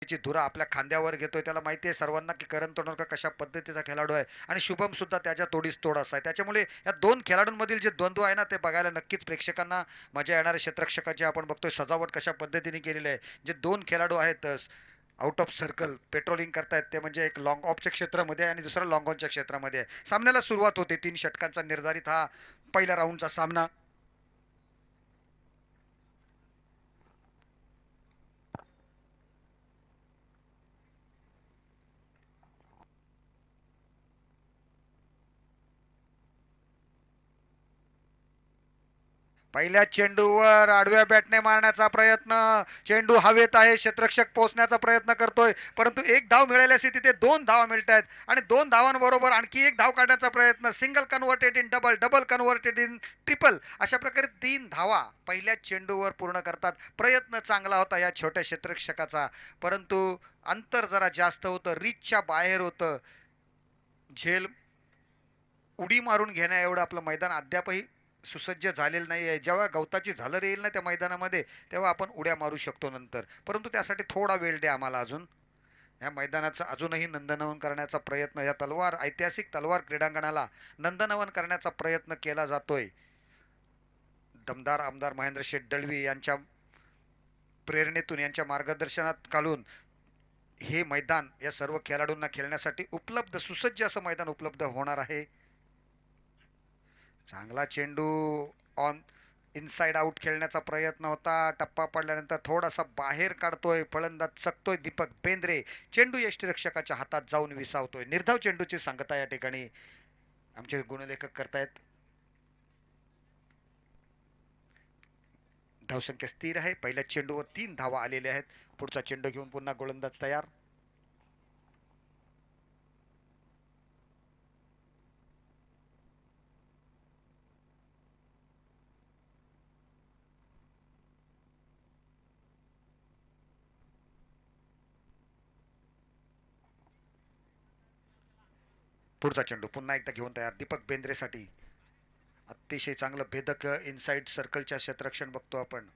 ची धुरा आपल्या खांद्यावर घेतोय. त्याला माहिती आहे सर्वांना की करण तोडणकर कशा पद्धतीचा खेळाडू आहे आणि शुभम सुद्धा त्याच्या तोडीस तोड असा आहे. त्याच्यामुळे या दोन खेळाडूंमधील जे द्वंद्व आहे ना ते बघायला नक्कीच प्रेक्षकांना मजा येणार आहे. क्षेत्ररक्षकाची आपण बघतोय सजावट कशा पद्धतीने केलेली आहे. जे दोन खेळाडू आहेत आउट ऑफ सर्कल पेट्रोलिंग करतायत ते म्हणजे एक लॉंग ऑफच्या क्षेत्रामध्ये आणि दुसरा लॉंग ऑनच्या क्षेत्रामध्ये आहे. सामन्याला सुरुवात होते 3 षटकांचा निर्धारित हा पहिल्या राऊंडचा सामना. पहिल्या चेंडूवर आडव्या बॅटने मारण्याचा प्रयत्न. चेंडू हवेत आहे. क्षेत्ररक्षक पोहोचण्याचा प्रयत्न करतोय परंतु एक धाव मिळाली असती तिथे दोन धावा मिळत आहेत आणि दोन धावांबरोबर आणखी एक धाव काढण्याचा प्रयत्न. Single converted in double, double converted in triple, अशा प्रकारे 3 धावा पहिल्या चेंडूवर पूर्ण करतात. प्रयत्न चांगला होता या छोट्या क्षेत्ररक्षकाचा परंतु अंतर जरा जास्त होतं. रीचच्या बाहेर होतं. झेल उडी मारून घेण्या एवढं आपलं मैदान अद्यापही सुसज्ज झालेलं नाही आहे. जेव्हा गवताची झालर येईल ना त्या मैदानामध्ये तेव्हा आपण उड्या मारू शकतो नंतर, परंतु त्यासाठी थोडा वेळ द्या आम्हाला अजून. या मैदानाचं अजूनही नंदनवन करण्याचा प्रयत्न, या तलवार ऐतिहासिक तलवार क्रीडांगणाला नंदनवन करण्याचा प्रयत्न केला जातोय. दमदार आमदार महेंद्र शेठ दळवी यांच्या प्रेरणेतून, यांच्या मार्गदर्शनात घालून हे मैदान या सर्व खेळाडूंना खेळण्यासाठी उपलब्ध, सुसज्ज असं मैदान उपलब्ध होणार आहे. चांगला चेंडू ऑन इनसाइड आउट खेळण्याचा प्रयत्न होता. टप्पा पडल्यानंतर थोडासा बाहेर काढतोय फलंदाज, चकतोय दीपक बेंद्रे. चेंडू यष्टीरक्षकाच्या हातात जाऊन विसावतोय. निर्धाव चेंडूची सांगता या ठिकाणी आमचे गुणलेखक करतायत. धावसंख्या स्थिर आहे. पहिल्या चेंडूवर 3 धावा आलेल्या आहेत. पुढचा चेंडू घेऊन पुन्हा गोलंदाज तयार. पुढचा चेंडू पुन्हा एकदा घेऊन तयार दीपक बेंद्रेसाठी. अतिशय चांगलं भेदक इनसाइड सर्कलच्या क्षेत्ररक्षण बघतो आपण.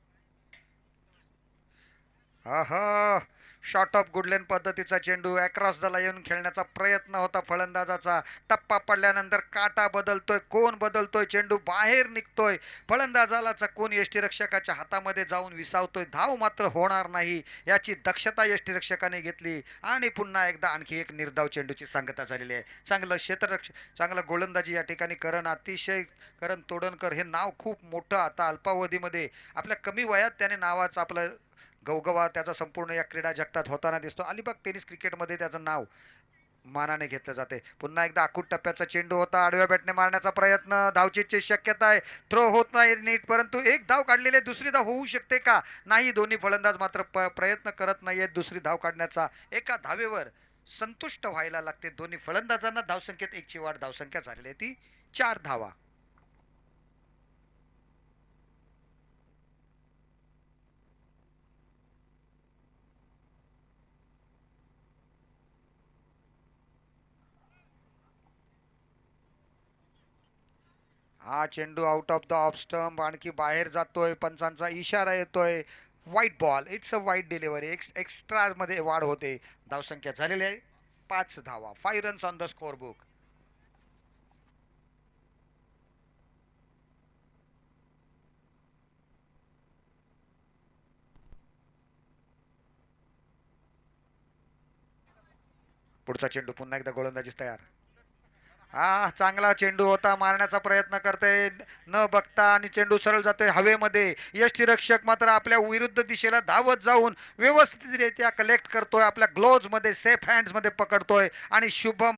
आहा, शॉर्ट ऑफ गुडलेन पद्धतीचा चेंडू अक्रॉस द लाईन खेळण्याचा प्रयत्न होता फलंदाजाचा. टप्पा पडल्यानंतर काटा बदलतोय, कोण बदलतोय, चेंडू बाहेर निघतोय. फलंदाजाला चकवून यष्टीरक्षकाच्या हातामध्ये जाऊन विसावतोय. धाव मात्र होणार नाही याची दक्षता यष्टीरक्षकाने घेतली आणि पुन्हा एकदा आणखी एक निर्धाव चेंडूची सांगता झालेली आहे. चांगलं क्षेत्ररक्षक, चांगलं गोलंदाजी या ठिकाणी करण, अतिशय करण तोडणकर हे नाव खूप मोठं आता अल्पावधीमध्ये आपल्या कमी वयात त्याने नावाचं आपलं गवगवा त्याचा संपूर्ण या क्रीडा जगतात होताना दिसतो. अलिबाग टेनिस क्रिकेटमध्ये त्याचं नाव मानाने घेतलं जाते. पुन्हा एकदा आखूट टप्प्याचा चेंडू होता. आडव्या बॅटने मारण्याचा प्रयत्न. धावचीची शक्यता आहे. थ्रो होत नाही नीट, परंतु एक धाव काढलेली आहे. दुसरी धाव होऊ शकते का? नाही. दोन्ही फलंदाज मात्र प्रयत्न करत नाहीयेत दुसरी धाव काढण्याचा. एका धावेवर संतुष्ट व्हायला लागते दोन्ही फलंदाजांना. धावसंख्येत एकची वाढ, धावसंख्या झालेली आहे ती 4 धावा. हा चेंडू out of the off stump, आणखी बाहेर जातोय. पंचांचा इशारा येतोय. White ball. It's a white delivery. Extra मध्ये वाढ होते. धावसंख्या झालेली आहे 5 धावा. 5 runs on the score book. पुढचा चेंडू पुन्हा एकदा गोलंदाजीस तयार. हा चांगला चेंडू होता. मारण्याचा प्रयत्न करते न बघता आणि चेंडू सरळ जातोय हवेमध्ये. यष्टीरक्षक मात्र आपल्या विरुद्ध दिशेला धावत जाऊन व्यवस्थितरित्या कलेक्ट करतोय. आपल्या ग्लोव्ज मध्ये, सेफ हँड्स मध्ये पकडतोय आणि शुभम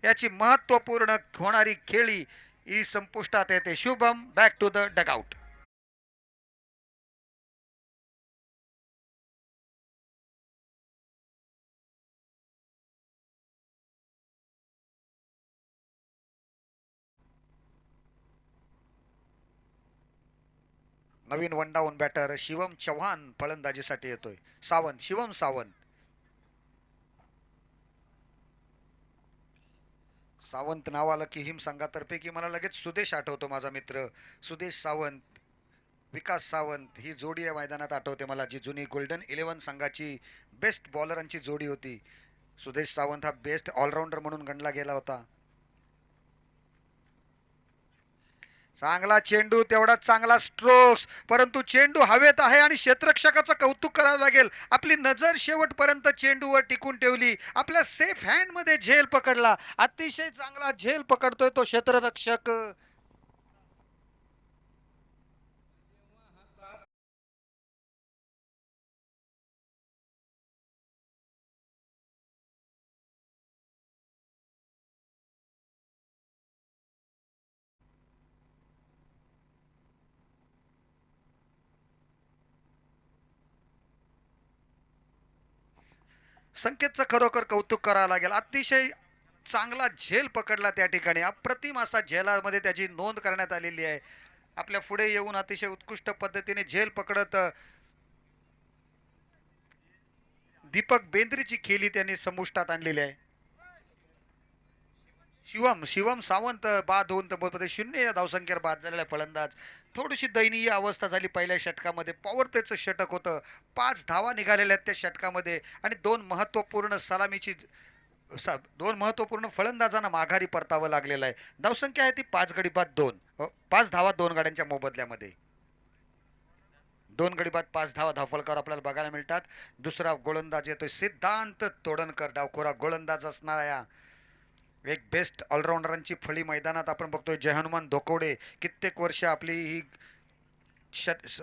याची महत्वपूर्ण होणारी खेळी ही संपुष्टात येते. Shubham back to the dugout. नवीन one down batter Shivam Chavan फलंदाजीसाठी येतोय. सावंत, शिवम सावंत. सावंत नाव आलं की हिम संघातर्फे की मला लगेच सुदेश आठवतो, माझा मित्र सुदेश सावंत. विकास सावंत ही जोडी या मैदानात आठवते मला, जी जुनी गोल्डन 11 संघाची बेस्ट बॉलरांची जोडी होती. सुदेश सावंत हा बेस्ट ऑलराऊंडर म्हणून गणला गेला होता. चांगला चेंडू, तेवढाच चांगला स्ट्रोक्स, परंतु चेंडू हवेत आहे आणि क्षेत्ररक्षकाचं कौतुक करावं लागेल. आपली नजर शेवटपर्यंत चेंडूवर टिकून ठेवली, आपल्या सेफ हँड मध्ये झेल पकडला. अतिशय चांगला झेल पकडतोय तो क्षेत्ररक्षक. संकेतचं खरोखर कौतुक करावं लागेल. अतिशय चांगला झेल पकडला त्या ठिकाणी. अप्रतिम असा झेलामध्ये त्याची नोंद करण्यात आलेली आहे. आपल्या पुढे येऊन अतिशय उत्कृष्ट पद्धतीने झेल पकडत दीपक बेंद्रेची खेळी त्यांनी समुष्टात आणलेली आहे. शिवम शिवम सावंत बाद होऊन तब्बल 0 या धावसंख्येवर बाद झालेला फलंदाज. थोडीशी दयनीय अवस्था झाली पहिल्या षटकामध्ये. पॉवर प्लेचं षटक होतं. 5 धावा निघालेल्या आहेत त्या षटकामध्ये आणि दोन महत्वपूर्ण फलंदाजांना माघारी परतावं लागलेलं आहे. धावसंख्या आहे ती 5 गडी बाद 2, 5 धावा 2 गाड्यांच्या मोबदल्यामध्ये. 2 गडी बाद 5 धावा धावफलकावर आपल्याला बघायला मिळतात. दुसरा गोलंदाज येतोय सिद्धांत तोडणकर, डावखोरा गोलंदाज असणारा एक बेस्ट ऑलराऊंडरांची फळी मैदानात आपण बघतोय. जय हनुमान धोकोडे कित्येक वर्ष आपली ही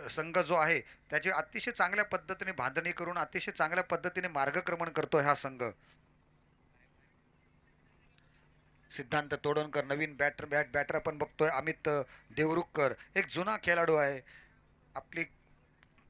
संघ जो आहे त्याची अतिशय चांगल्या पद्धतीने बांधणी करून अतिशय चांगल्या पद्धतीने मार्गक्रमण करतोय हा संघ. सिद्धांत तोडणकर नवीन बॅटर आपण बघतोय. अमित देवरुखकर एक जुना खेळाडू आहे. आपली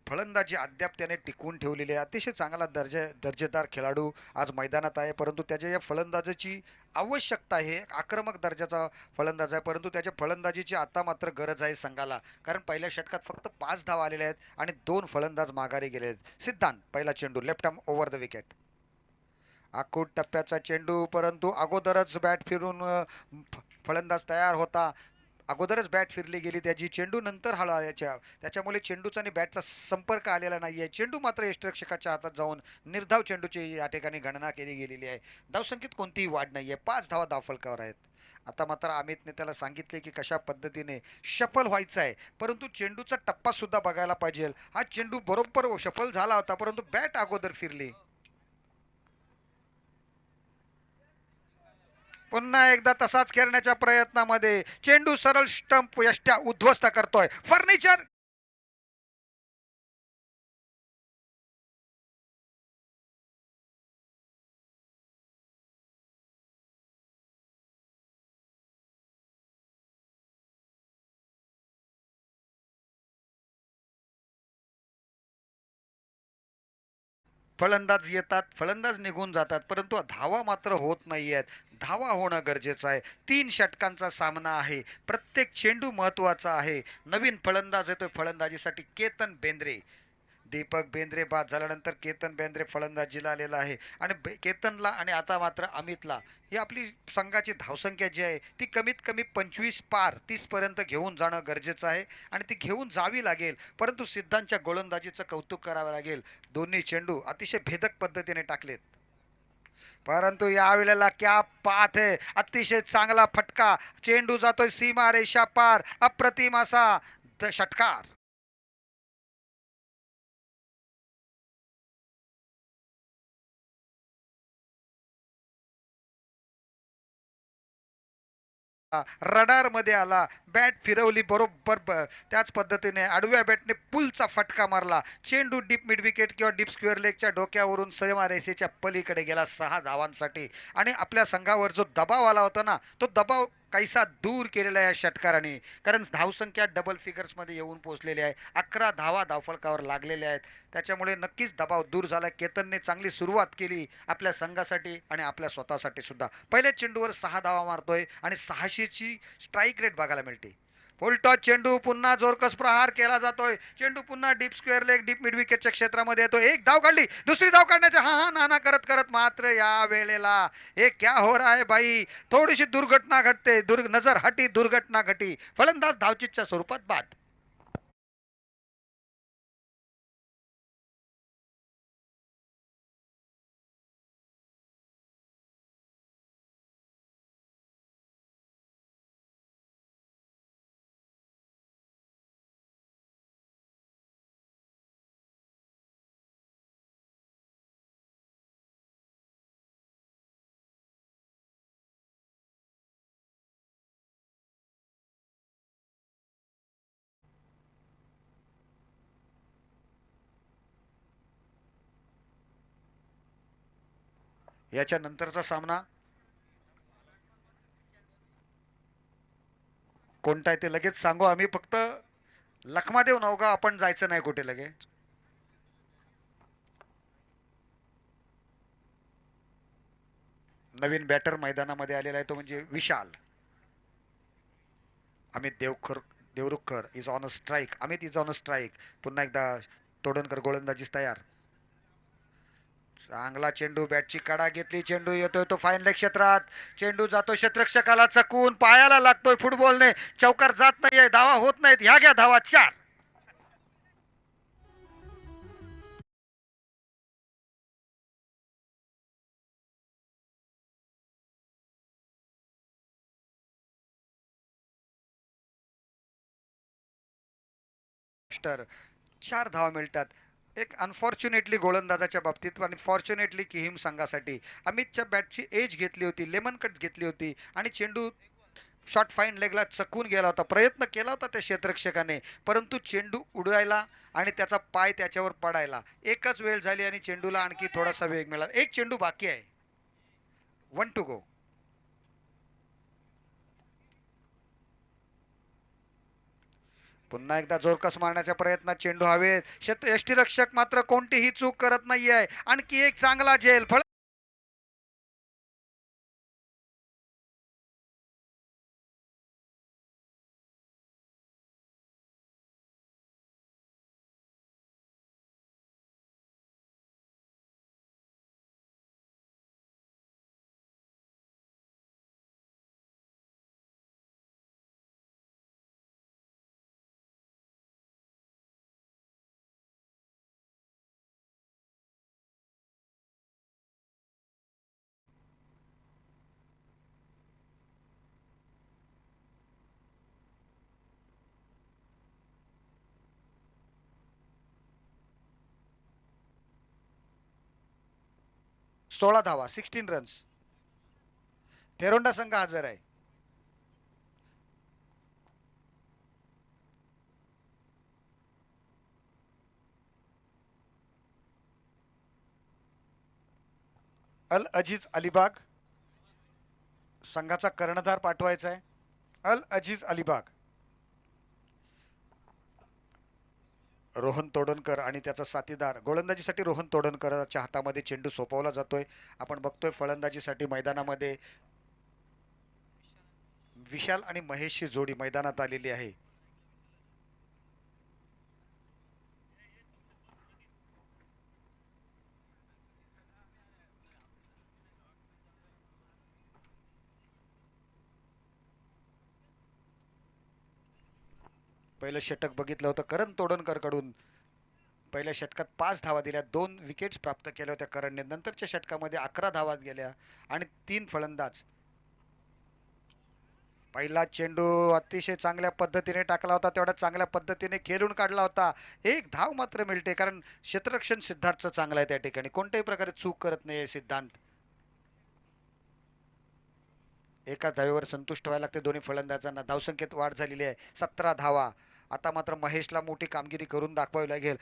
फलंदाजी अद्याप त्याने टिकवून ठेवलेली आहे. अतिशय चांगला दर्जेदार खेळाडू आज मैदानात आहे, परंतु त्याच्या या फलंदाजीची आवश्यकता आहे. आक्रमक दर्जाचा फलंदाज आहे, परंतु त्याच्या फलंदाजीची आता मात्र गरज आहे संघाला, कारण पहिल्या षटकात फक्त 5 धावा आलेल्या आहेत आणि 2 फलंदाज माघारी गेले आहेत. सिद्धांत पहिला चेंडू left arm over the wicket. आखूड टप्प्याचा चेंडू, परंतु अगोदरच बॅट फिरून फलंदाज तयार होता. अगोदरच बॅट फिरली गेली त्याची. चेंडू नंतर हळायच्या, त्याच्यामुळे चेंडूचा आणि बॅटचा संपर्क आलेला नाही आहे. चेंडू मात्र यष्टिरक्षकाच्या हातात जाऊन निर्धाव चेंडूची या ठिकाणी गणना केली गेलेली आहे. धावसंख्येत कोणतीही वाढ नाही आहे. 5 धावा धावफलकावर आहेत. आता मात्र अमितने त्याला सांगितले की कशा पद्धतीने शफल व्हायचं आहे, परंतु चेंडूचा टप्पा सुद्धा बघायला पाहिजे. हा चेंडू बरोबर शफल झाला होता, परंतु बॅट अगोदर फिरली. पुन्हा एकदा तसाच खेळण्याच्या प्रयत्नामध्ये चेंडू सरळ स्टंप यष्ट्या उद्ध्वस्त करतोय. फर्निचर फलंदाज येतात, फलंदाज निघून जातात, परंतु धावा मात्र होत नाही आहेत. धावा होणं गरजेचं आहे. 3 षटकांचा सामना आहे. प्रत्येक चेंडू महत्त्वाचा आहे. नवीन फलंदाज येतोय फलंदाजीसाठी केतन बेंद्रे. दीपक बेंद्रे बाद झाल्यानंतर केतन बेंद्रे फलंदाजीला आलेला आहे आणि केतनला आणि आता मात्र अमितला ही आपली संघाची धावसंख्या जी आहे ती कमीत कमी 25 पार 30 पर्यंत घेऊन जाणं गरजेचं आहे आणि ती घेऊन जावी लागेल. परंतु सिद्धांतच्या गोलंदाजीचं कौतुक करावं लागेल. दोन्ही चेंडू अतिशय भेदक पद्धतीने टाकलेत, परंतु यावेळेला क्या पाथ आहे. अतिशय चांगला फटका. चेंडू जातोय सीमा रेषा पार. अप्रतिम असा षटकार. रडार मध्ये आला. बॅट फिरवली बरोबर त्याच पद्धतीने आडव्या बॅटने पुलचा फटका मारला. चेंडू डीप मिड विकेट किंवा डीप स्क्वेअर लेगच्या डोक्यावरून सीमा रेषेच्या पलीकडे गेला 6 धावांसाठी आणि आपल्या संघावर जो दबाव आला होता ना, तो दबाव काहीसा दूर केलेला आहे या षटकाराने, कारण धावसंख्या डबल फिगर्समध्ये येऊन पोहोचलेली आहे. 11 धावा धावफलकावर लागलेल्या आहेत. त्याच्यामुळे नक्कीच दबाव दूर झाला. केतनने चांगली सुरुवात केली आपल्या संघासाठी आणि आपल्या स्वतःसाठी सुद्धा. पहिल्या चेंडूवर 6 धावा मारतोय आणि 600ची स्ट्राईक रेट बघायला मिळते. फुलटॉस चेंडू, पुन्हा जोरकस प्रहार केला जातोय. चेंडू पुन्हा deep square leg deep mid विकेटच्या क्षेत्रामध्ये येतो. एक धाव काढली, दुसरी धाव काढण्याचा हा हा नाना करत करत मात्र या वेळेला हे क्या हो रहा है भाई, थोडीशी दुर्घटना घडते. नजर हटी, दुर्घटना घटी. फलंदाज धावचीच्या स्वरूपात बाद. याच्या नंतरचा सामना कोणता आहे ते लगेच सांगू आम्ही. फक्त लखमादेव नवगा, आपण जायचं नाही कुठे लगेच. नवीन बॅटर मैदानामध्ये आलेला आहे तो म्हणजे Vishal. Amit Devrukhkar is on a strike. Amit is on a strike. पुन्हा एकदा तोडणकर गोलंदाजीस तयार. चांगला चेंडू, बॅटची कडा घेतली, चेंडू येतोय तो फाईन लेग क्षेत्रात. चेंडू जातो क्षेत्ररक्षकाला चकून, पायाला लागतोय फुटबॉलने. चौकार जात नाहीये, धावा होत नाहीत. ह्या घ्या धावा 4. चार धावा मिळतात. एक अनफॉर्च्युनेटली गोलंदाजाच्या बाबतीत आणि फॉर्च्युनेटली किहीम संघासाठी अमितच्या बॅटची एज घेतली होती, लेमन कट घेतली होती आणि चेंडू शॉर्ट फाईन लेगला चकून गेला होता. प्रयत्न केला होता त्या क्षेत्ररक्षकाने, परंतु चेंडू उडवायला आणि त्याचा पाय त्याच्यावर पडायला एकच वेळ झाली आणि चेंडूला आणखी थोडासा वेग मिळाला. एक चेंडू बाकी आहे. 1 टू गो. पुन्हा एकदा जोरकस मारण्याच्या प्रयत्नात चेंडू हवेत. यष्टीरक्षक मात्र कोणतीही चूक करत नाहीये. आणखी एक चांगला झेल. सोळा धावा, 16 रन्स. तेरोंडा संघ हजर आहे. अल अजीज अलिबाग संघाचा कर्णधार पाठवायचा आहे. अल अजीज अलिबाग. रोहन तोडणकर आणि त्याचा साथीदार. गोलंदाजीसाठी रोहन तोडणकरच्या हातामध्ये चेंडू सोपवला जातोय. आपण बघतोय फलंदाजीसाठी मैदानामध्ये विशाल आणि महेशची जोडी मैदानात आलेली आहे. पहिलं षटक बघितलं होतं करण तोडणकर कडून. पहिल्या षटकात 5 धावा दिल्या, 2 विकेट्स प्राप्त केल्या होत्या करणने. नंतरच्या षटकामध्ये 11 धावा गेल्या आणि 3 फलंदाज. पहिला चेंडू अतिशय चांगल्या पद्धतीने टाकला होता, तेवढ्या चांगल्या पद्धतीने खेळून काढला होता. एक धाव मात्र मिळते कारण क्षेत्ररक्षण सिद्धार्थचं चांगलं आहे त्या ठिकाणी. कोणत्याही प्रकारे चूक करत नाही सिद्धांत. एका धावेवर संतुष्ट व्हायला लागते दोन्ही फलंदाजांना. धावसंख्येत वाढ झालेली आहे, 17 धावा. आता मात्र महेशला मोठी कामगिरी करून दाखवावी लागेल.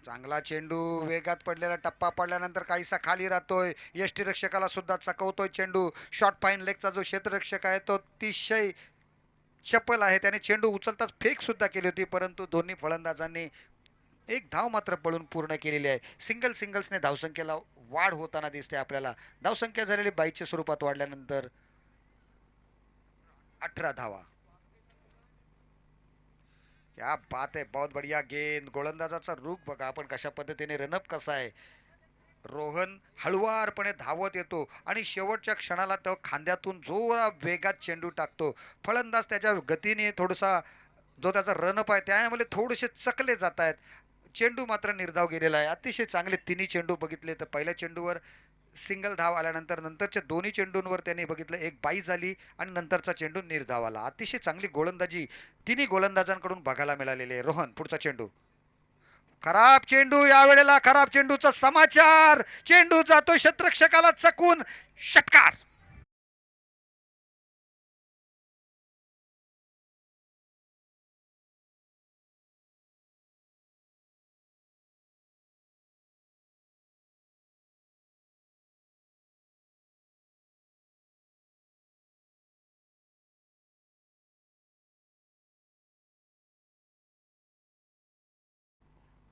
चांगला चेंडू, वेगात पडलेला टप्पा पडल्यानंतर काहीसा खाली राहतोय. यष्टीरक्षकाला सुद्धा चकवतोय चेंडू. शॉर्ट फाईन लेगचा जो क्षेत्ररक्षक आहे तो अतिशय चपल आहे. त्याने चेंडू उचलताच फेक सुद्धा केली होती, परंतु दोन्ही फलंदाजांनी एक धाव मात्र पळून पूर्ण केलेली आहे. सिंगल्सने धावसंख्येला वाढ होताना दिसते आपल्याला. धावसंख्या झालेली 22च्या स्वरूपात वाढल्यानंतर 18 धावा. क्या बात आहे, बहुत बढ़िया गेंद. गोलंदाजाचा रुख बघा आपण कशा पद्धतीने, रनअप कसा आहे. रोहन हळुवारपणे धावत येतो आणि शेवटच्या क्षणाला तो खांद्यातून जोरा वेगात चेंडू टाकतो. फलंदाज त्याच्या गतीने थोडासा जो त्याचा रनअप आहे त्यामुळे थोडेसे चकले जात आहेत. चेंडू मात्र निर्धाव गेलेला आहे. अतिशय चांगले तिन्ही चेंडू बघितले तर पहिल्या चेंडूवर सिंगल धाव आल्यानंतर नंतरच्या दोन्ही चेंडूंवर त्यांनी बघितलं एक बाई झाली आणि नंतरचा चेंडू निर्धाव आला. अतिशय चांगली गोलंदाजी तिन्ही गोलंदाजांकडून बघायला मिळालेली आहे. रोहन पुढचा चेंडू. खराब चेंडू, यावेळेला खराब चेंडूचा समाचार. चेंडू जातो क्षेत्ररक्षकाला चकून. षटकार.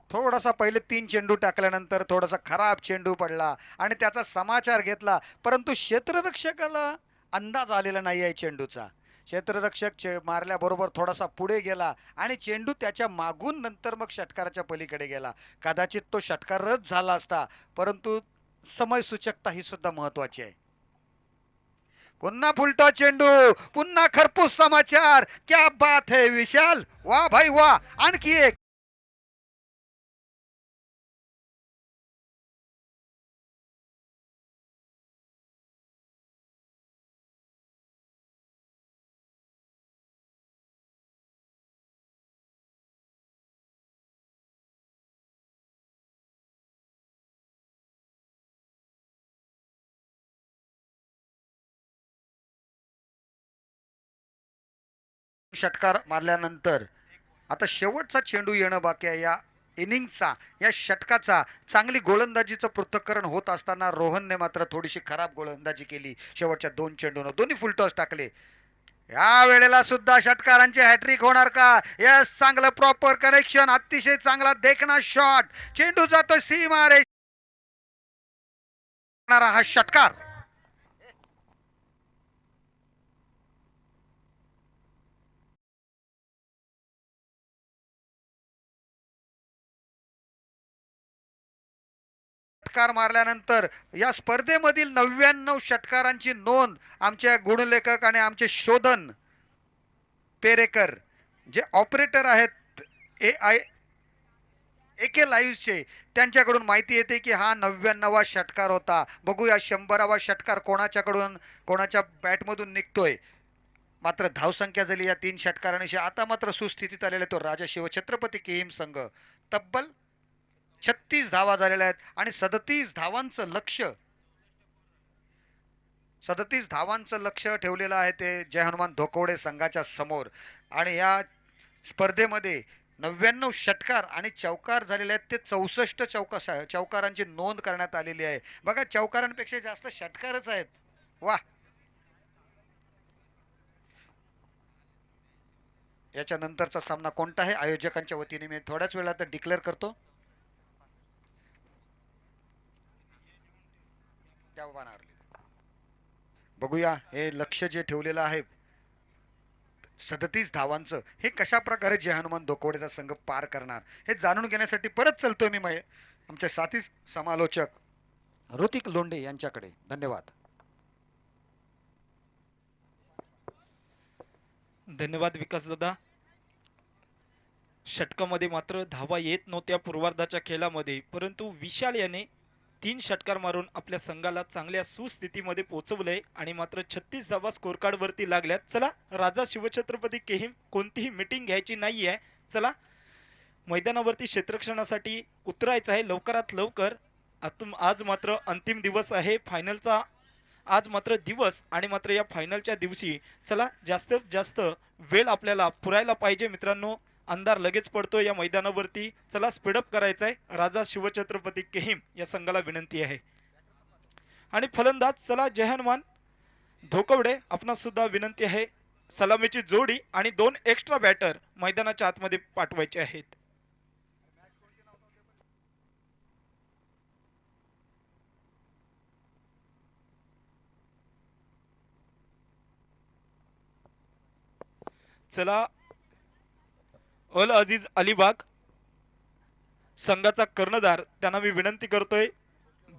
थोडासा पहिले 3 चेंडू टाकल्यानंतर थोडासा खराब चेंडू पडला आणि त्याचा समाचार घेतला, परंतु क्षेत्ररक्षकाला अंदाज आलेला नाही आहे चेंडूचा. क्षेत्ररक्षक मारल्याबरोबर थोडासा पुढे गेला आणि चेंडू त्याच्या मागून नंतर मग षटकाराच्या पलीकडे गेला. कदाचित तो षटकार रद्द झाला असता, परंतु समयसूचकता ही सुद्धा महत्वाची आहे. पुन्हा फुलटो चेंडू, पुन्हा खरपूस समाचार. क्या बात है विशाल, वा भाई वा. आणखी एक. षटकार मारल्यानंतर आता शेवटचा चेंडू येणं बाकी आहे. या इनिंगचा, या षटकाचा चांगली गोलंदाजीचं पृथक्करण होत असताना रोहनने मात्र थोडीशी खराब गोलंदाजी केली. शेवटच्या 2 चेंडूनं दोन्ही फुलटॉस टाकले. या वेळेला सुद्धा षटकारांची हॅट्रिक होणार का? यस, चांगलं प्रॉपर कनेक्शन, अतिशय चांगला देखणा शॉट. चेंडू जातो सीमा रे. हा षटकार षटकार मारल्यानंतर या स्पर्धेमधील 99 षटकारांची नोंद आमच्या गुणलेखक आणि आमचे शोधन पेरेकर जे ऑपरेटर आहेत AK लाईव्हचे, त्यांच्याकडून माहिती येते की हा 99वा षटकार होता. बघूया 100वा षटकार कोणाच्या बॅटमधून निघतोय. मात्र धावसंख्या झाली या 3 षटकारांशी. आता मात्र सुस्थितीत आलेला तो राजा शिवछत्रपती केएम संघ. तब्बल 36 धावा झालेल्या आहेत आणि 37 धावांचं लक्ष ठेवलेलं आहे ते जय हनुमान धोकवडे संघाच्या समोर. आणि या स्पर्धेमध्ये 99 षटकार आणि चौकार झालेले आहेत. ते 64 चौकारांची नोंद करण्यात आलेली आहे. बघा, चौकारांपेक्षा जास्त षटकारच आहेत. वा. याच्या नंतरचा सामना कोणता आहे आयोजकांच्या वतीने मी थोड्याच वेळात डिक्लेअर करतो. बघूया हे लक्ष जे ठेवलेलं आहे 37 धावांचं, हे कशा प्रकारे जय हनुमान धोकवडेचा संघ पार करणार हे जाणून घेण्यासाठी परत चलतोय मी आमचे साथी समालोचक ऋतिक लोंढे यांच्याकडे. धन्यवाद. धन्यवाद विकास दादा. षटकामध्ये मात्र धावा येत नव्हत्या पूर्वार्धाच्या खेळामध्ये, परंतु विशाल याने 3 षटकार मारून आपल्या संघाला चांगल्या सुस्थितीमध्ये पोहोचवलंय आणि मात्र 36 धावा स्कोर कार्ड वरती लागल्यात. चला, राजा शिवछत्रपती केहीम कोणतीही मीटिंग घ्यायची नाही आहे. चला, मैदानावरती क्षेत्ररक्षणासाठी उतरायचं आहे लवकरात लवकर. आज मात्र अंतिम दिवस आहे फायनलचा. आज मात्र दिवस आणि मात्र या फायनलच्या दिवशी चला जास्तीत जास्त वेळ आपल्याला पुरायला पाहिजे मित्रांनो. अंधार लगेच पडतो या मैदानावरती. चला, स्पीडअप करायचं आहे. राजा शिवछत्रपती केहीम या संघाला विनंती आहे. आणि फलंदाज चला जय हनुमान धोकवडे आपणास सुद्धा विनंती आहे. सलामीची जोडी आणि 2 एक्स्ट्रा बॅटर मैदानाच्या आतमध्ये पाठवायचे आहेत. चला, अल अजीज अलिबाग संघाचा कर्णधार त्यांना मी विनंती करतोय.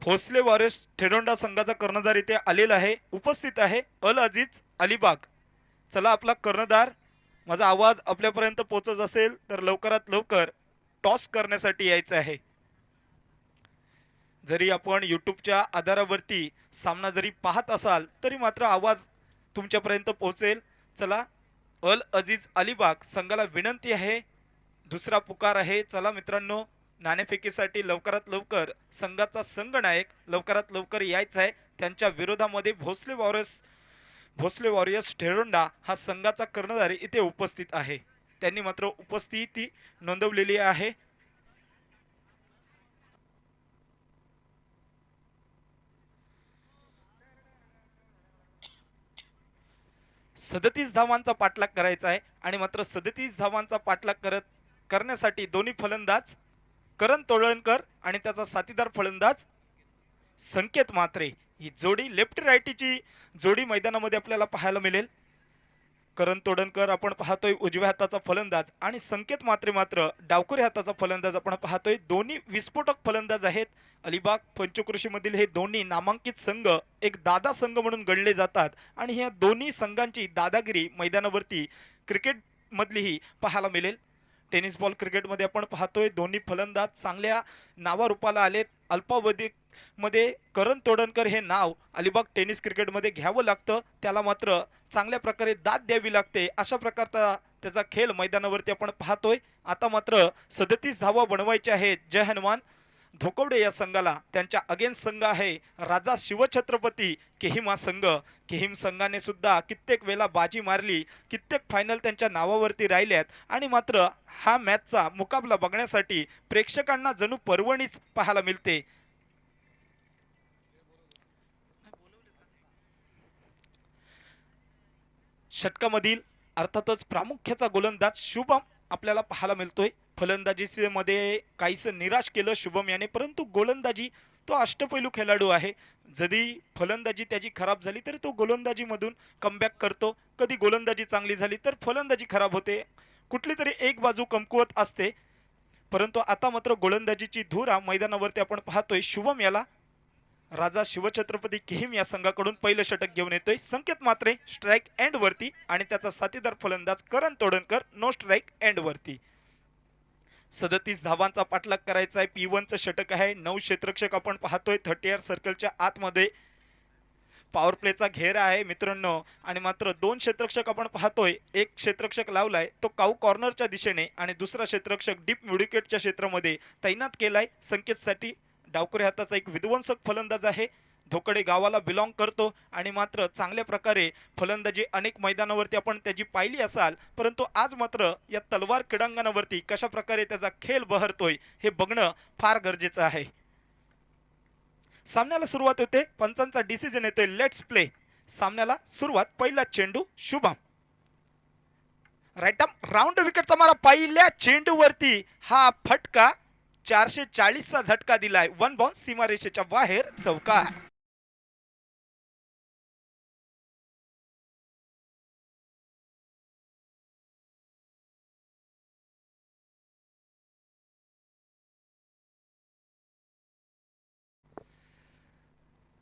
भोसले वॉरियर्स ठेडोंडा संघाचा कर्णधार इथे आलेला आहे, उपस्थित आहे अल अजीज अलिबाग. चला, आपला कर्णधार, माझा आवाज आपल्यापर्यंत पोहोचत असेल तर लवकरात लवकर टॉस करण्यासाठी यायचं आहे. जरी आपण यूट्यूबच्या आधारावरती सामना जरी पाहत असाल तरी मात्र आवाज तुमच्यापर्यंत पोहोचेल. चला, अल अजीज अलिबाग संघाला विनंती आहे. दुसरा पुकार आहे. चला मित्रांनो, नाणेफेकीसाठी लवकरात लवकर संघाचा संघनायक लवकरात लवकर यायचा आहे. त्यांच्या विरोधामध्ये भोसले वॉरियर्स ठेडोंडा हा संघाचा कर्णधार इथे उपस्थित आहे. त्यांनी मात्र उपस्थिती नोंदवलेली आहे. सदतीस धावांचा पाठलाग करायचा आहे आणि मात्र 37 धावांचा पाठलाग करण्यासाठी दोन्ही फलंदाज करण तोळणकर आणि त्याचा साथीदार फलंदाज संकेत म्हात्रे, ही जोडी लेफ्ट राईटीची जोडी मैदानामध्ये आपल्याला पाहायला मिळेल. करण तोडणकर आपण पाहतोय उजव्या हाताचा फलंदाज आणि संकेत म्हात्रे मात्र डावखुऱ्या हाताचा फलंदाज आपण पाहतोय. दोन्ही विस्फोटक फलंदाज आहेत. अलिबाग पंचक्रोशीमधील हे दोन्ही नामांकित संघ एक दादा संघ म्हणून गणले जातात आणि ह्या दोन्ही संघांची दादागिरी मैदानावरती क्रिकेट मधलीही पाहायला मिळेल. टेनिस बॉल क्रिकेटमध्ये आपण पाहतोय दोन्ही फलंदाज चांगल्या नावारूपाला आलेत. अल्पावधीमध्ये करण तोडणकर हे नाव अलिबाग टेनिस क्रिकेटमध्ये घ्यावं लागतं, त्याला मात्र चांगल्या प्रकारे दाद द्यावी लागते. अशा प्रकारचा त्याचा खेळ मैदानावरती आपण पाहतोय. आता मात्र 37 धावा बनवायच्या आहेत जय हनुमान धोकवडे या संघाला. त्यांच्या अगेन्स्ट संघ आहे राजा शिवछत्रपती केहिमा संघ. केहिम संघाने सुद्धा कित्येक वेळा बाजी मारली, कित्येक फायनल त्यांच्या नावावरती राहिल्यात आणि मात्र हा मॅचचा मुकाबला बघण्यासाठी प्रेक्षकांना जणू पर्वणीच पाहायला मिळते. षटकामधील अर्थातच प्रामुख्याचा गोलंदाज शुभम आपल्याला पाहायला मिळतोय. फलंदाजीमध्ये काहीसं निराश केलं शुभम याने, परंतु गोलंदाजी तो अष्टपैलू खेळाडू आहे. जरी फलंदाजी त्याची खराब झाली तरी तो गोलंदाजीमधून कमबॅक करतो. कधी गोलंदाजी चांगली झाली तर फलंदाजी खराब होते, कुठली तरी एक बाजू कमकुवत असते. परंतु आता मात्र गोलंदाजीची धुरा मैदानावरती आपण पाहतोय. शुभम याला राजा शिवछत्रपती केहिम या संघाकडून पहिलं षटक घेऊन येतोय. संकेत मात्रे स्ट्राईक एंड वरती आणि त्याचा साथीदार फलंदाज करण तोडणकर नो स्ट्राईक एंड वरती. 37 धावांचा पाठलाग करायचा आहे. P1चं षटक आहे. 9 क्षेत्ररक्षक आपण पाहतोय 30 सर्कलच्या आतमध्ये. पॉवर प्लेचा घेरा आहे मित्रांनो आणि मात्र 2 क्षेत्ररक्षक आपण पाहतोय. एक क्षेत्ररक्षक लावलाय तो काऊ कॉर्नरच्या दिशेने आणि दुसरा क्षेत्ररक्षक डीप मिडविकेटच्या क्षेत्रामध्ये तैनात केलाय संकेतसाठी. डावखुऱ्या हाताचा एक विध्वंसक फलंदाज आहे. धोकडे गावाला बिलॉंग करतो आणि मात्र चांगल्या प्रकारे फलंदाजी अनेक मैदानावरती आपण त्याची पाहिली असाल, परंतु आज मात्र या तलवार क्रीडांगणावरती कशा प्रकारे त्याचा खेळ बहरतोय हे बघणं फार गरजेचं आहे. सामन्याला सुरुवात होते. पंचांचा डिसिजन येतोय लेट्स प्ले. सामन्याला सुरुवात. पहिला चेंडू शुभम राईट आर्म राऊंड विकेटचा मारा. पहिल्या चेंडूवरती हा फटका 440चा झटका दिलाय. 1 बाउन्स सीमारेषेच्या बाहेर चौकार.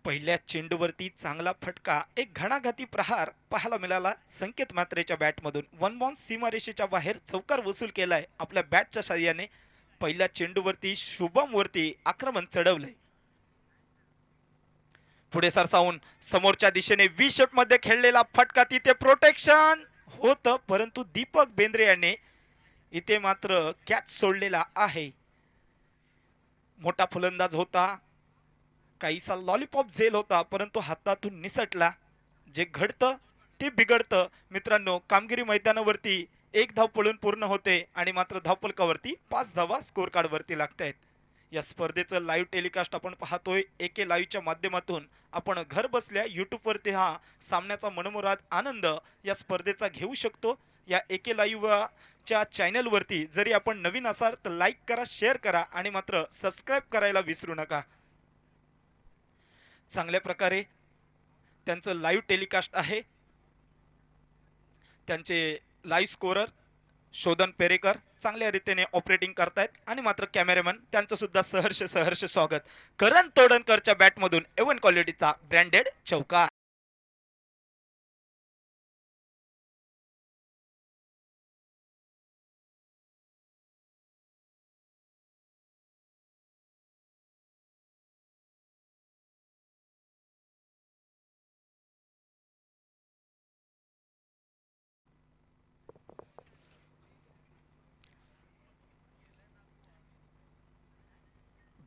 पहिल्या चेंडूवरती चांगला फटका, एक घणाघाती प्रहार पाहायला मिळाला संकेत मात्रेच्या बॅटमधून. 1 बाउन्स सीमारेषेच्या बाहेर चौकार वसूल केलाय आपल्या बॅटच्या साहाय्याने. पहिल्या चेंडूवरती शुभम वरती आक्रमण चढवलंय. पुढे सरसावून समोरच्या दिशेने व्ही शेप मध्ये खेळलेला फटका, तिथे प्रोटेक्शन होतं परंतु दीपक बेंद्रे याने इथे मात्र कॅच सोडलेला आहे. मोठा फलंदाज होता, काहीसा लॉलीपॉप झेल होता परंतु हातातून निसटला. जे घडतं ते बिघडतं मित्रांनो. कामगिरी मैदानावरती 1 धाव पळून पूर्ण होते आणि मात्र धावफलकावरती 5 धावा स्कोर कार्ड वरती लागतायत. या स्पर्धेचं लाईव्ह टेलिकास्ट आपण पाहतोय एके लाईव्हच्या माध्यमातून. आपण घर बसल्या यूट्यूब वरती हा सामन्याचा मनमुराद आनंद या स्पर्धेचा घेऊ शकतो. या एके लाईव्हच्या चॅनल वरती जरी आपण नवीन असाल तर लाईक करा, शेअर करा आणि मात्र सबस्क्राईब करायला विसरू नका. चांगल्या प्रकारे त्यांचं लाईव्ह टेलिकास्ट आहे. त्यांचे लाईव्ह स्कोरर शोधन पेरेकर चांगल्या रीतीने ऑपरेटिंग करतायत आणि मात्र कॅमेरामॅन त्यांचं सुद्धा सहर्ष स्वागत. करण तोडणकरच्या बॅटमधून एवन क्वालिटीचा ब्रँडेड चौकार.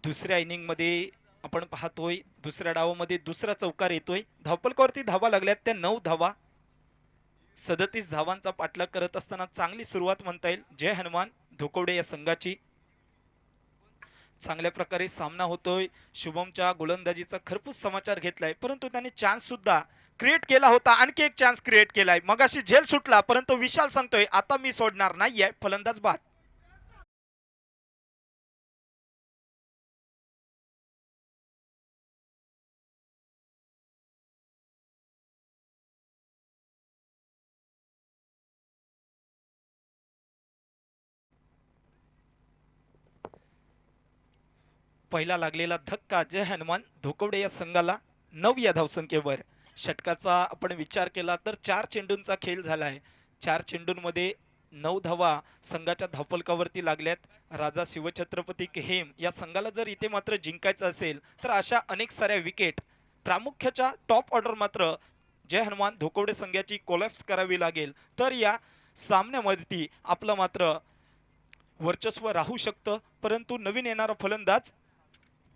दुसऱ्या इनिंगमध्ये आपण पाहतोय दुसऱ्या डावामध्ये दुसरा चौकार येतोय. धावफलकावरती धावा लागल्यात त्या 9 धावा. 37 धावांचा पाठलाग करत असताना चांगली सुरुवात म्हणता येईल जय हनुमान धोकवडे या संघाची. चांगल्या प्रकारे सामना होतोय. शुभमच्या गोलंदाजीचा खरपूस समाचार घेतलाय परंतु त्याने चान्स सुद्धा क्रिएट केला होता. आणखी एक चान्स क्रिएट केलाय. मगाशी झेल सुटला परंतु विशाल सांगतोय आता मी सोडणार नाहीये. फलंदाज बाद. पहिला लागलेला धक्का जय हनुमान धोकवडे या संघाला 9 या धावसंख्येवर. षटकाचा आपण विचार केला तर 4 चेंडूंचा खेळ झाला आहे. 4 चेंडूंमध्ये 9 धावा संघाच्या धावफलकावरती लागल्यात. राजा शिवछत्रपती केहेम या संघाला जर इथे मात्र जिंकायचं असेल तर अशा अनेक साऱ्या विकेट प्रामुख्याच्या टॉप ऑर्डर मात्र जय हनुमान धोकवडे संघाची कोलॅप्स करावी लागेल, तर या सामन्यामध्ये आपलं मात्र वर्चस्व राहू शकतं. परंतु नवीन येणारा फलंदाज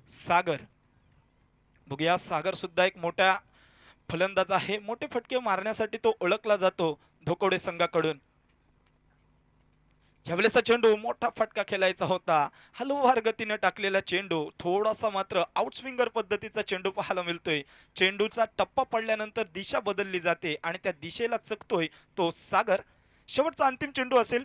सागर, बघूया सागर सुद्धा एक मोठा फलंदाज आहे. मोठे फटके मारण्यासाठी तो ओळखला जातो धोकवडे संघाकडून. यावेळेचा चेंडू मोठा फटका खेळायचा होता. हलवार गतीने टाकलेला चेंडू, थोडासा मात्र आउटस्विंगर पद्धतीचा चेंडू पाहायला मिळतोय. चेंडूचा टप्पा पडल्यानंतर दिशा बदलली जाते आणि त्या दिशेला चकतोय तो सागर. शेवटचा अंतिम चेंडू असेल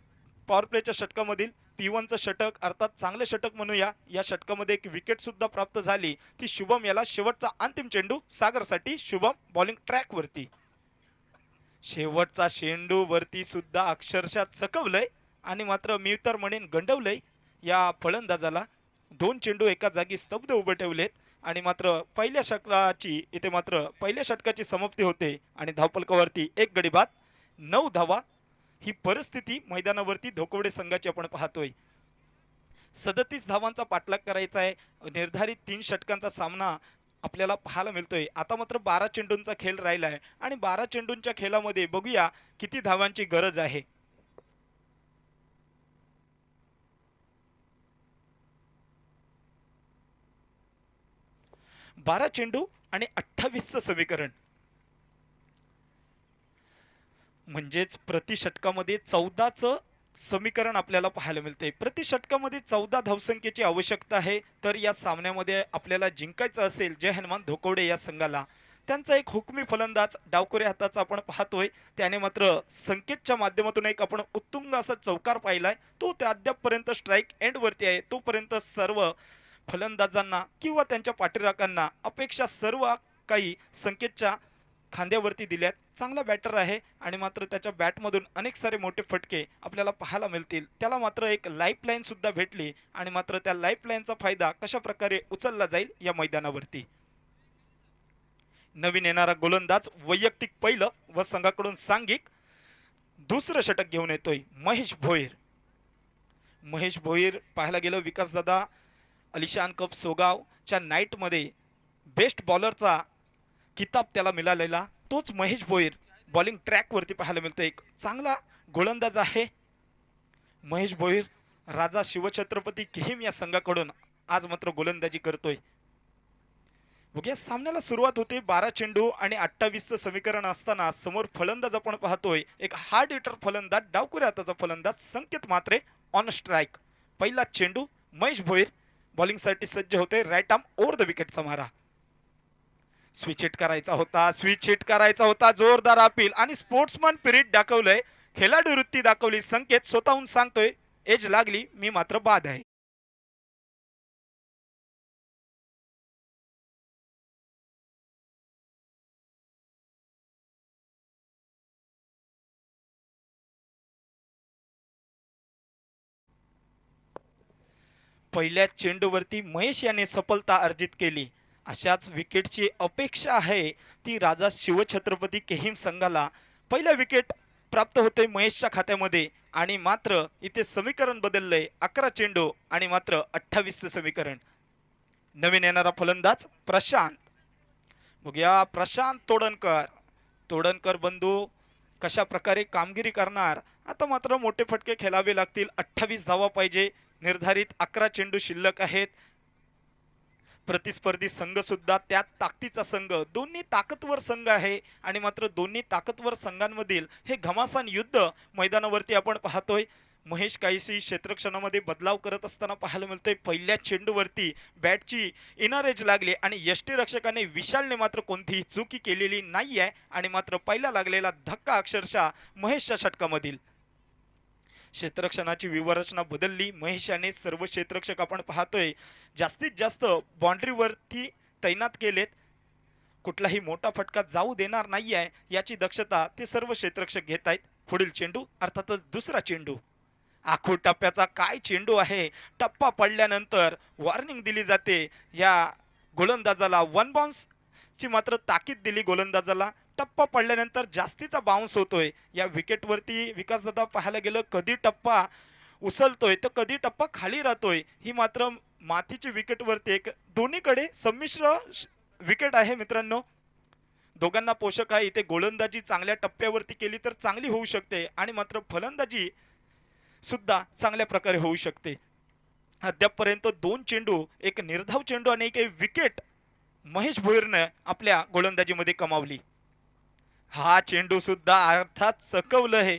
पॉवर प्लेच्या षटकामधील P1चं षटक, अर्थात चांगले षटक म्हणूया. या षटकामध्ये एक विकेट सुद्धा प्राप्त झाली ती शुभम याला. शेवटचा अंतिम चेंडू सागरसाठी. शुभम बॉलिंग ट्रॅक वरती. शेवटचा चेंडू वरती सुद्धा अक्षरशः चकवलंय आणि मात्र मी तर म्हणेन गंडवलंय या फलंदाजाला. 2 चेंडू एका जागी स्तब्ध उभे ठेवलेत आणि मात्र पहिल्या षटकाची समाप्ती होते आणि धावफलकावरती 1 गडी बाद 9 धावा. ही परिस्थिती मैदानावरती धोकवडे संघाची आपण पाहतोय. 37 धावांचा पाठलाग करायचा आहे. निर्धारित 3 षटकांचा सामना आपल्याला पाहायला मिळतोय. आता मात्र 12 चेंडूंचा खेळ राहिला आहे आणि 12 चेंडूंच्या खेळामध्ये बघूया किती धावांची गरज आहे. 12 चेंडू आणि 28चं समीकरण, म्हणजेच प्रति षटकामध्ये 14चं समीकरण आपल्याला पाहायला मिळते. प्रति षटकामध्ये 14 धावसंख्येची आवश्यकता आहे. तर या सामन्यामध्ये आपल्याला जिंकायचं असेल जय हनुमान धोकवडे या संघाला. त्यांचा एक हुकमी फलंदाज डावखोऱ्या हाताचा आपण पाहतोय. त्याने मात्र संकेतच्या माध्यमातून एक आपण उत्तुंग असा चौकार पाहिलाय. तो त्या अद्यापपर्यंत स्ट्राईक एंडवरती आहे. तोपर्यंत सर्व फलंदाजांना किंवा त्यांच्या पाठीराखांना अपेक्षा सर्व काही संकेतच्या खांद्यावरती दिल्यात. चांगला बॅटर आहे आणि मात्र त्याच्या बॅटमधून अनेक सारे मोठे फटके आपल्याला पाहायला मिळतील. त्याला मात्र एक लाईफलाईन सुद्धा भेटली आणि मात्र त्या लाईफलाईनचा फायदा कशा प्रकारे उचलला जाईल या मैदानावरती. नवीन येणारा गोलंदाज वैयक्तिक पहिलं व संघाकडून सांघिक दुसरं षटक घेऊन येतोय महेश भोईर. महेश भोईर पाहायला गेलं विकासदादा अलिशान कप सोगावच्या नाईटमध्ये बेस्ट बॉलरचा किताब त्याला मिळालेला तोच महेश भोईर बॉलिंग ट्रॅकवरती पाहायला मिळतो. एक चांगला गोलंदाज आहे महेश भोईर. राजा शिवछत्रपती केहिम या संघाकडून आज मात्र गोलंदाजी करतोय. बघूया सामन्याला सुरुवात होते. 12 चेंडू आणि 28चं समीकरण असताना समोर फलंदाज आपण पाहतोय एक हार्ड हिटर फलंदाज, डावखोऱ्या हाताचा फलंदाज संकेत म्हात्रे ऑन स्ट्राईक. पहिला चेंडू महेश भोईर बॉलिंगसाठी सज्ज होते. राईट आर्म ओव्हर द विकेटचा मारा. स्विच हिट करायचा होता. जोरदार अपील आणि स्पोर्ट्समन पिरिट दाखवलंय, खेळाडू वृत्ती दाखवली. संकेत स्वतःहून सांगतोय एज लागली, मी मात्र बाद आहे. पहिल्या चेंडूवरती महेश याने सफलता अर्जित केली. अशाच विकेटची अपेक्षा आहे ती राजा शिवछत्रपती केहिम संघाला. पहिला विकेट प्राप्त होते महेशच्या खात्यामध्ये आणि मात्र इथे समीकरण बदललंय. 11 चेंडू आणि मात्र 28चं समीकरण. नवीन येणारा फलंदाज प्रशांत. बघूया प्रशांत तोडणकर बंधू कशा प्रकारे कामगिरी करणार. आता मात्र मोठे फटके खेळावे लागतील. 28 धावा पाहिजे. निर्धारित 11 चेंडू शिल्लक आहेत. प्रतिस्पर्धी संघ सुद्धा त्यात ताकदीचा संघ, दोन्ही ताकदवर संघ आहे आणि मात्र दोन्ही ताकदवर संघांमधील हे घमासान युद्ध मैदानावरती आपण पाहतोय. महेश काहीशी क्षेत्ररक्षणामध्ये बदलाव करत असताना पाहायला मिळतोय. पहिल्या चेंडूवरती बॅटची इनर एज लागली आणि यष्टीरक्षकाने विशालने मात्र कोणतीही चुकी केलेली नाही आहे आणि मात्र पहिला लागलेला धक्का अक्षरशः महेशच्या षटकामधील. क्षेत्ररक्षणाची व्यूहरचना बदलली. महेश याने सर्व क्षेत्ररक्षक आपण पाहतोय जास्तीत जास्त बाउंड्रीवरती तैनात केलेत. कुठलाही मोठा फटका जाऊ देणार नाही आहे याची दक्षता ते सर्व क्षेत्ररक्षक घेत आहेत. पुढील चेंडू अर्थातच दुसरा चेंडू आखूड टप्प्याचा काय चेंडू आहे. टप्पा पडल्यानंतर वॉर्निंग दिली जाते या गोलंदाजाला. वन बाउन्स ची मात्र ताकीद दिली गोलंदाजाला. टप्पा पडल्यानंतर जास्तीचा बाउन्स होतोय या विकेटवरती. विकासदादा पाहायला गेलं कधी टप्पा उचलतोय तर कधी टप्पा खाली राहतोय. ही मात्र मातीची विकेटवरती एक दोन्हीकडे संमिश्र विकेट आहे मित्रांनो. दोघांना पोषक आहे. इथे गोलंदाजी चांगल्या टप्प्यावरती केली तर चांगली होऊ शकते आणि मात्र फलंदाजी सुद्धा चांगल्या प्रकारे होऊ शकते. अद्यापपर्यंत 2 चेंडू, एक निर्धाव चेंडू आणि एक विकेट महेश भोईरनं आपल्या गोलंदाजीमध्ये कमावली. हा चेंडू सुद्धा अर्थात चकवलं आहे.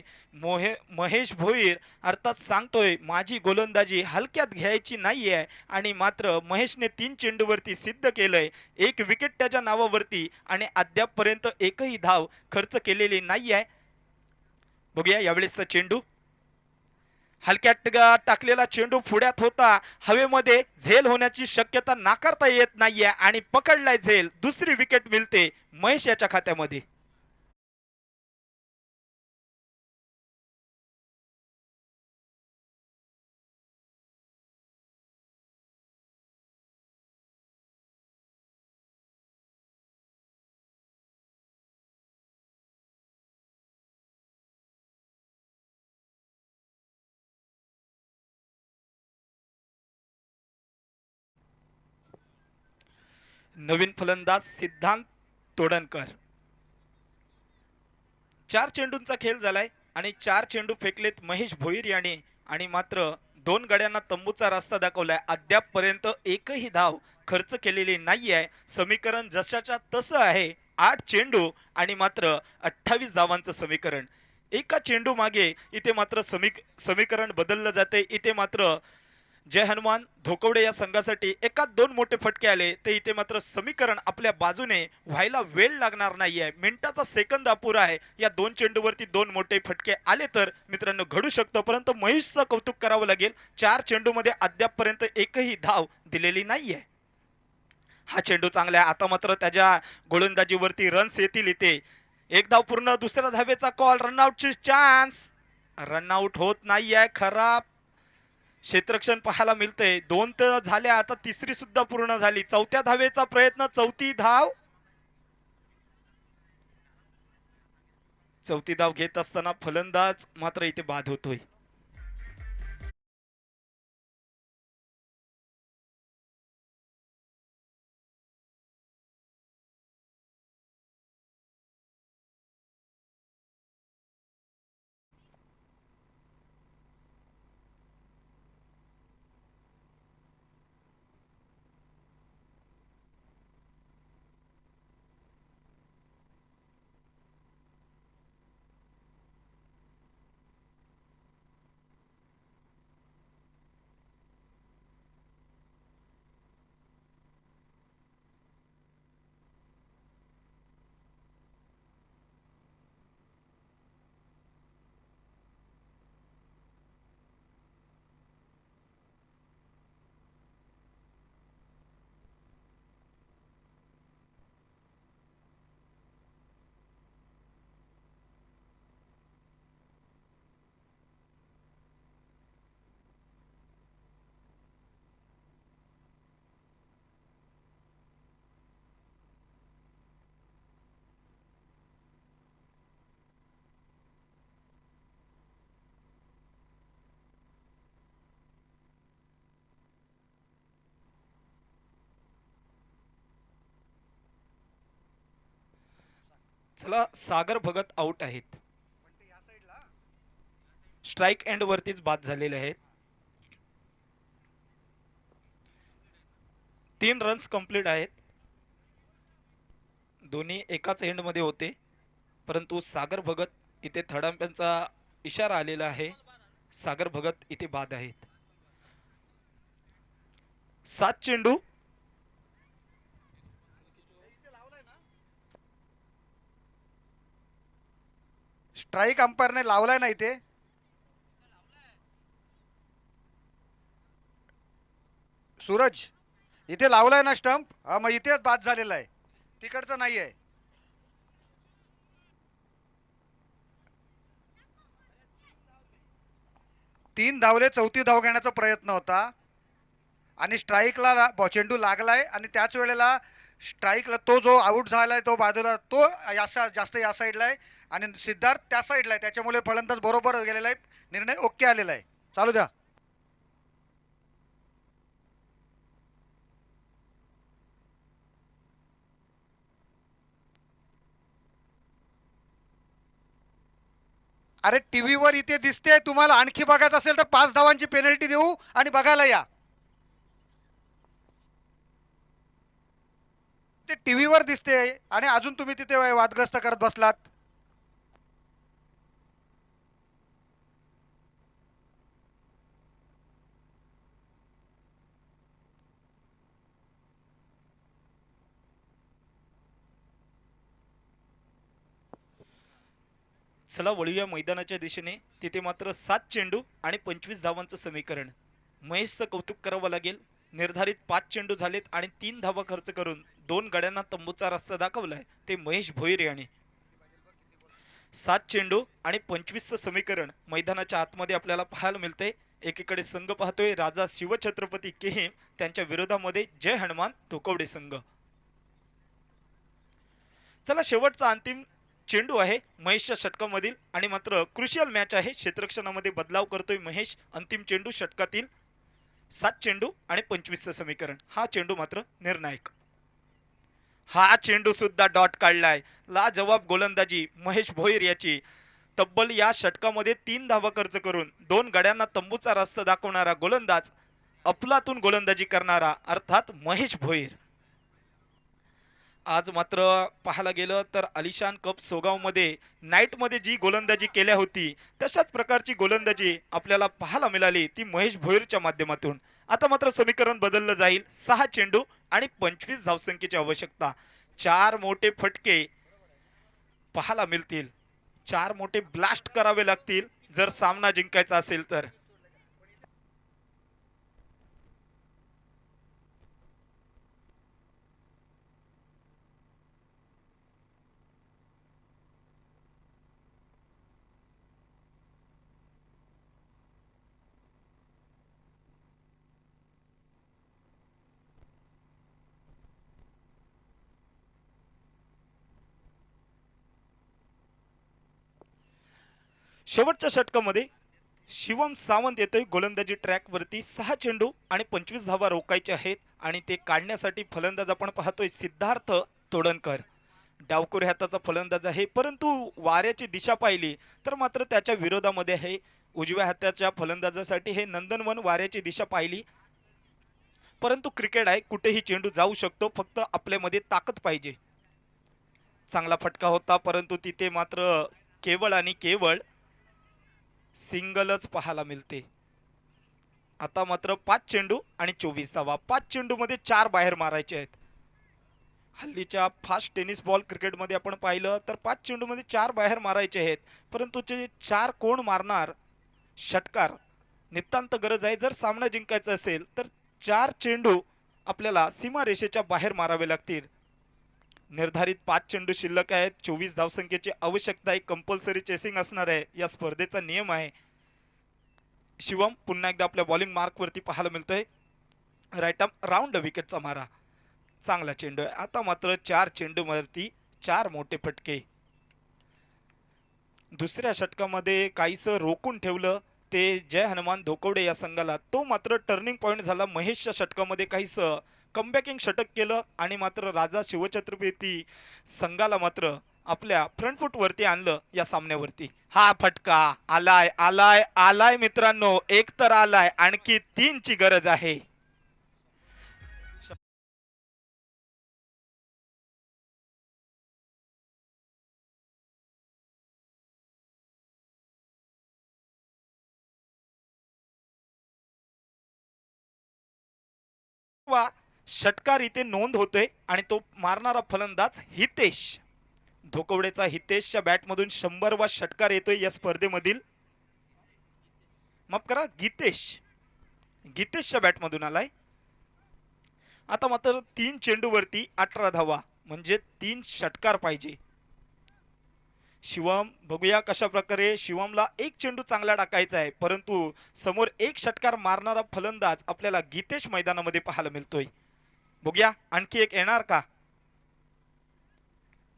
महेश भोईर अर्थात सांगतोय माझी गोलंदाजी हलक्यात घ्यायची नाहीये आणि मात्र महेशने 3 चेंडूवरती सिद्ध केलंय. एक विकेट त्याच्या नावावरती आणि अद्यापपर्यंत एकही धाव खर्च केलेली नाहीये. बघूया यावेळेसचा चेंडू. हलक्यात टाकलेला चेंडू पुढ्यात होता. हवेमध्ये झेल होण्याची शक्यता नाकारता येत नाहीये आणि पकडलाय झेल. दुसरी विकेट मिळते महेश याच्या खात्यामध्ये. नवीन फलंदाज सिद्धांत तोडणकर. 4 चेंडूंचा खेळ झालाय आणि 4 चेंडू फेकलेत महेश भोईर याने आणि मात्र 2 गड्यांना तंबूचा रस्ता दाखवलाय. अद्यापपर्यंत एकही धाव खर्च केलेली नाहीये. समीकरण जशाच्या तसं आहे. 8 चेंडू आणि मात्र 28 धावांचं समीकरण. एका चेंडू मागे इथे मात्र समीकरण बदललं जाते. इथे मात्र जय हनुमान धोकवडे या संघासाठी एकात 2 मोठे फटके आले ते इथे मात्र समीकरण आपल्या बाजूने व्हायला वेळ लागणार नाहीये. मिनिटाचा सेकंद अपुरा आहे. या 2 चेंडूवरती 2 मोठे फटके आले तर मित्रांनो घडू शकतं. परंतु महेशचं कौतुक करावं लागेल. 4 चेंडूमध्ये अद्यापपर्यंत एकही धाव दिलेली नाहीये. हा चेंडू चांगला आहे. आता मात्र त्याच्या गोलंदाजीवरती रन्स येतील. इथे एक धाव पूर्ण. दुसऱ्या धावेचा कॉल. रनआउटची चान्स. रनआउट होत नाहीये. खराब क्षेत्ररक्षण पाहायला मिळतंय. 2 तर झाल्या. आता तिसरी सुद्धा पूर्ण झाली. चौथ्या धावेचा प्रयत्न. चौथी धाव घेत असताना फलंदाज मात्र इथे बाद होतोय. चला सागर भगत आउट आहेत. स्ट्राईक एंड वरतीच बाद झालेले आहेत. 3 रन्स कंप्लीट आहेत. दोन्ही एकाच एंड मध्ये होते. परंतु सागर भगत इथे थर्ड अंपायरचा इशारा आलेला आहे. सागर भगत इथे बाद आहेत. 7 चेंडू. स्ट्राईक अंपायरने लावलाय ना इथे. सूरज इथे लावलाय ना स्टंप. हा मग इथेच बाद झालेला आहे. तिकडचं नाही आहे. 3 धावले, चौथी धाव घेण्याचा प्रयत्न होता आणि स्ट्राईकला चेंडू लागलाय आणि त्याच वेळेला स्ट्राईकला तो जो आउट झालाय तो बाजूला तो जास्त या साईडला आहे आणि सिद्धार्थ त्या साईडला आहे, त्याच्यामुळे फलंदाज बरोबर गेलेला आहे, निर्णय ओके आलेला आहे. चालू द्या. अरे टीव्हीवर इथे दिसते, तुम्हाला आणखी बघायचं असेल तर 5 धावांची पेनल्टी देऊ आणि बघायला या. ते टीव्हीवर दिसते आणि अजून तुम्ही तिथे वादग्रस्त करत बसलात. चला वळूया मैदानाच्या दिशेने. तिथे मात्र 7 चेंडू आणि 25 धावांचं समीकरण. महेशचं कौतुक करावं लागेल. निर्धारित 5 चेंडू झालेत आणि 3 धावा खर्च करून 2 गड्यांना तंबूचा रस्ता दाखवलाय ते महेश भोईर याने. 7 चेंडू आणि 25चं समीकरण मैदानाच्या आतमध्ये आपल्याला पाहायला मिळते. एकीकडे संघ पाहतोय राजा शिवछत्रपती केहीम, त्यांच्या विरोधामध्ये जय हनुमान धोकवडे संघ. चला शेवटचा अंतिम चेंडू आहे महेशच्या षटकामधील आणि मात्र क्रुशियल मॅच आहे. क्षेत्ररक्षणामध्ये बदलाव करतोय महेश. अंतिम चेंडू षटकातील. 7 चेंडू आणि 25चं समीकरण. हा चेंडू मात्र निर्णायक. हा चेंडू सुद्धा डॉट काढलाय. लाजवाब गोलंदाजी महेश भोईर याची. तब्बल या षटकामध्ये 3 धावा खर्च करून 2 गड्यांना तंबूचा रस्ता दाखवणारा गोलंदाज, अफलातून गोलंदाजी करणारा अर्थात महेश भोईर. आज मात्र पाहायला गेलं तर अलिशान कप सोगावमध्ये नाईटमध्ये जी गोलंदाजी केल्या होती तशाच प्रकारची गोलंदाजी आपल्याला पाहायला मिळाली ती महेश भोईरच्या माध्यमातून. आता मात्र समीकरण बदललं जाईल. 6 चेंडू आणि 25 धावसंख्येची आवश्यकता. 4 मोठे फटके पाहायला मिळतील. 4 मोठे ब्लास्ट करावे लागतील जर सामना जिंकायचा असेल तर. शेवटच्या षटकामध्ये शिवम सावंत येतोय गोलंदाजी ट्रॅकवरती. 6 चेंडू आणि 25 धावा रोखायचे आहेत आणि ते काढण्यासाठी फलंदाज आपण पाहतोय सिद्धार्थ तोडणकर. डावखोर हाताचा फलंदाज आहे, परंतु वाऱ्याची दिशा पाहिली तर मात्र त्याच्या विरोधामध्ये आहे. उजव्या हाताच्या फलंदाजासाठी हे नंदनवन वाऱ्याची दिशा पाहिली, परंतु क्रिकेट आहे, कुठेही चेंडू जाऊ शकतो, फक्त आपल्यामध्ये ताकद पाहिजे. चांगला फटका होता परंतु तिथे मात्र केवळ आणि केवळ सिंगलच पाहायला मिळते. आता मात्र 5 चेंडू आणि 24 धावा. 5 चेंडू मध्ये 4 बाहेर मारायचे आहेत. हल्लीच्या फास्ट टेनिस बॉल क्रिकेटमध्ये आपण पाहिलं तर 5 चेंडू मध्ये 4 बाहेर मारायचे आहेत, परंतु ते 4 कोण मारणार? षटकार नितांत गरज आहे. जर सामना जिंकायचा असेल तर 4 चेंडू आपल्याला सीमारेषेच्या बाहेर मारावे लागतील. निर्धारित 5 चेंडू शिल्लक आहेत. 24 धावसंख्येची आवश्यकता आहे. कंपल्सरी चेसिंग असणार आहे, या स्पर्धेचा नियम आहे. शिवम पुन्हा एकदा आपल्या बॉलिंग मार्कवरती पाहायला मिळतोय. राईट आर्म राऊंड विकेटचा मारा. चांगला चेंडू आहे. आता मात्र 4 चेंडूवरती 4 मोठे फटके. दुसऱ्या षटकामध्ये काहीसं रोखून ठेवलं ते जय हनुमान धोकवडे या संघाला. तो मात्र टर्निंग पॉईंट झाला. महेशच्या षटकामध्ये काहीसं कमबॅकिंग षटक केलं आणि मात्र राजा शिवछत्रपती संघाला मात्र आपल्या फ्रंट फूट वरती आणलं या सामन्यावरती. हा फटका आलाय आलाय आलाय मित्रांनो, एक तर आलाय, आणखी 3 ची गरज आहे. षटकार इथे नोंद होतोय आणि तो मारणारा फलंदाज हितेश धोकवडेचा. हितेशच्या बॅटमधून 100वा षटकार येतोय या स्पर्धेमधील. माफ करा, गीतेशच्या बॅटमधून आलाय. आता मात्र 3 चेंडूवरती 18 धावा, म्हणजे 3 षटकार पाहिजे. शिवम बघूया कशा प्रकारे शिवमला एक चेंडू चांगला टाकायचा आहे, परंतु समोर एक षटकार मारणारा फलंदाज आपल्याला गीतेश मैदानामध्ये पाहायला मिळतोय. बघूया आणखी एक येणार का?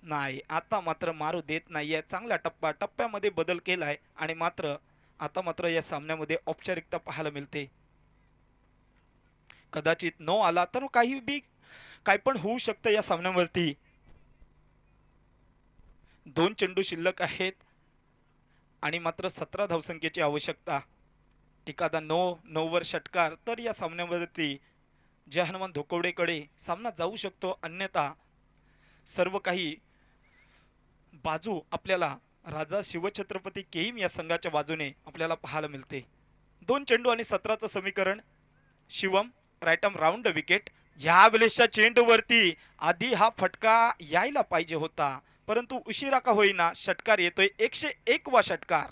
नाही, आता मात्र मारू देत नाहीये. चांगला टप्प्यामध्ये बदल केलाय आणि मात्र आता मात्र या सामन्यामध्ये औपचारिकता पाहायला मिळते. कदाचित नो आला तर काही बी काय पण होऊ शकतं या सामन्यावरती. 2 चेंडू शिल्लक आहेत आणि मात्र 17 धावसंख्येची आवश्यकता. एखादा नोवर षटकार तर या सामन्यावरती जय हनुमान धोकवडेकडे सामना जाऊ शकतो, अन्यथा सर्व काही बाजू आपल्याला राजा शिवछत्रपती केईम या संघाच्या बाजूने आपल्याला पाहायला मिळते. 2 चेंडू आणि 17चं समीकरण. Shivam right arm round wicket. या वेळेसच्या चेंडूवरती आधी हा फटका यायला पाहिजे होता, परंतु उशिरा का होईना षटकार येतोय. 101 वा षटकार.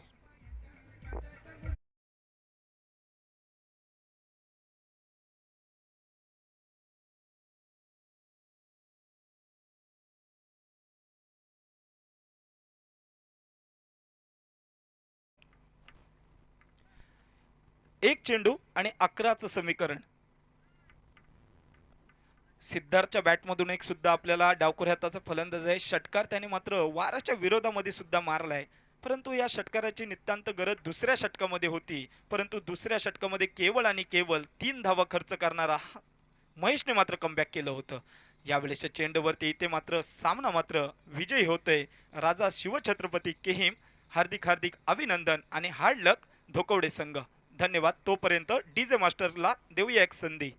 एक चेंडू आणि 11चं समीकरण. सिद्धार्थच्या बॅटमधून एक सुद्धा आपल्याला डावखुर हाताचा फलंदाज आहे. षटकार त्याने मात्र वाराच्या विरोधामध्ये सुद्धा मारलाय, परंतु या षटकाराची नितांत गरज दुसऱ्या षटकामध्ये होती, परंतु दुसऱ्या षटकामध्ये केवळ आणि केवळ 3 धावा खर्च करणारा महेशने मात्र कमबॅक केलं होतं. यावेळेसच्या चेंडूवरती इथे मात्र सामना मात्र विजयी होतोय राजा शिवछत्रपती केहीम. हार्दिक हार्दिक अभिनंदन आणि हार्ड लक धोकवडे संघ. धन्यवाद. तोपर्यंत डीजे मास्टरला देऊया एक संधी.